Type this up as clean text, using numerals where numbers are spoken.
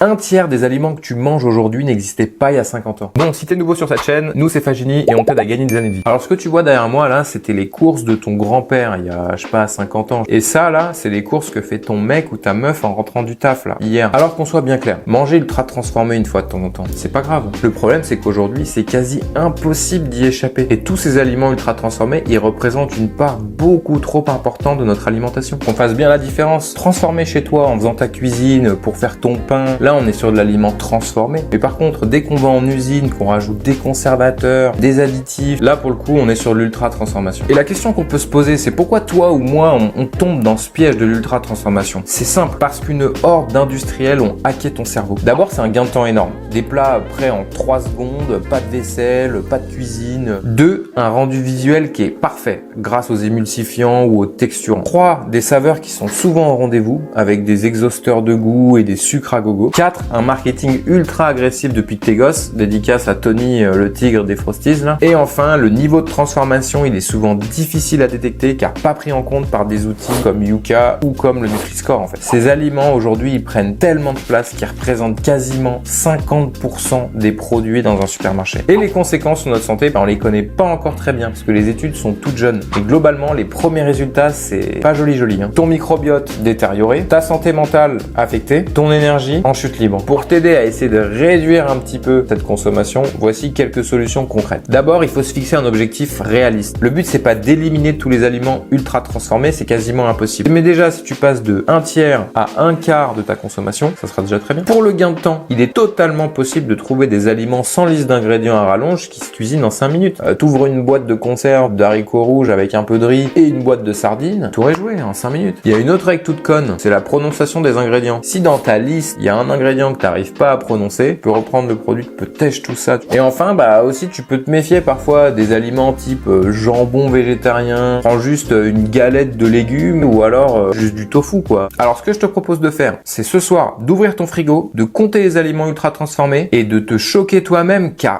Un tiers des aliments que tu manges aujourd'hui n'existaient pas il y a 50 ans. Bon, si t'es nouveau sur cette chaîne, nous c'est Fagini et on t'aide à gagner des années de vie. Alors ce que tu vois derrière moi là, c'était les courses de ton grand-père il y a, je sais pas, 50 ans. Et ça là, c'est les courses que fait ton mec ou ta meuf en rentrant du taf là, hier. Alors qu'on soit bien clair, manger ultra transformé une fois de temps en temps, c'est pas grave. Le problème c'est qu'aujourd'hui, c'est quasi impossible d'y échapper. Et tous ces aliments ultra transformés, ils représentent une part beaucoup trop importante de notre alimentation. Qu'on fasse bien la différence. Transformer chez toi en faisant ta cuisine pour faire ton pain, là on est sur de l'aliment transformé. Mais par contre, dès qu'on va en usine, qu'on rajoute des conservateurs, des additifs, là pour le coup on est sur l'ultra transformation. Et la question qu'on peut se poser, c'est pourquoi toi ou moi on tombe dans ce piège de l'ultra transformation? C'est simple, parce qu'une horde d'industriels ont hacké ton cerveau. D'abord c'est un gain de temps énorme. Des plats prêts en 3 secondes, pas de vaisselle, pas de cuisine. 2, un rendu visuel qui est parfait grâce aux émulsifiants ou aux texturants. 3, des saveurs qui sont souvent au rendez-vous avec des exhausteurs de goût et des sucres à gogo. 4, un marketing ultra agressif depuis que t'es gosse, dédicace à Tony le tigre des Frosties là. Et enfin, le niveau de transformation, il est souvent difficile à détecter car pas pris en compte par des outils comme Yuka ou comme le Nutri-Score en fait. Ces aliments aujourd'hui, ils prennent tellement de place qu'ils représentent quasiment 50% des produits dans un supermarché. Et les conséquences sur notre santé, on les connaît pas encore très bien parce que les études sont toutes jeunes. Et globalement, les premiers résultats, c'est pas joli hein. Ton microbiote détérioré, ta santé mentale affectée, ton énergie en chute libre. Pour t'aider à essayer de réduire un petit peu cette consommation, voici quelques solutions concrètes. D'abord, il faut se fixer un objectif réaliste. Le but, c'est pas d'éliminer tous les aliments ultra transformés, c'est quasiment impossible. Mais déjà, si tu passes de 1/3 à 1/4 de ta consommation, ça sera déjà très bien. Pour le gain de temps, il est totalement possible de trouver des aliments sans liste d'ingrédients à rallonge qui se cuisinent en 5 minutes. T'ouvres une boîte de conserve d'haricots rouges avec un peu de riz et une boîte de sardines, tout est joué en 5 minutes. Il y a une autre règle toute conne, c'est la prononciation des ingrédients. Si dans ta liste, il y a un ingrédient que tu n'arrives pas à prononcer, tu peux reprendre le produit, tu peux tèche tout ça. Et enfin, aussi, tu peux te méfier parfois des aliments type jambon végétarien, prends juste une galette de légumes ou alors juste du tofu quoi. Alors ce que je te propose de faire, c'est ce soir d'ouvrir ton frigo, de compter les aliments ultra transformés et de te choquer toi-même car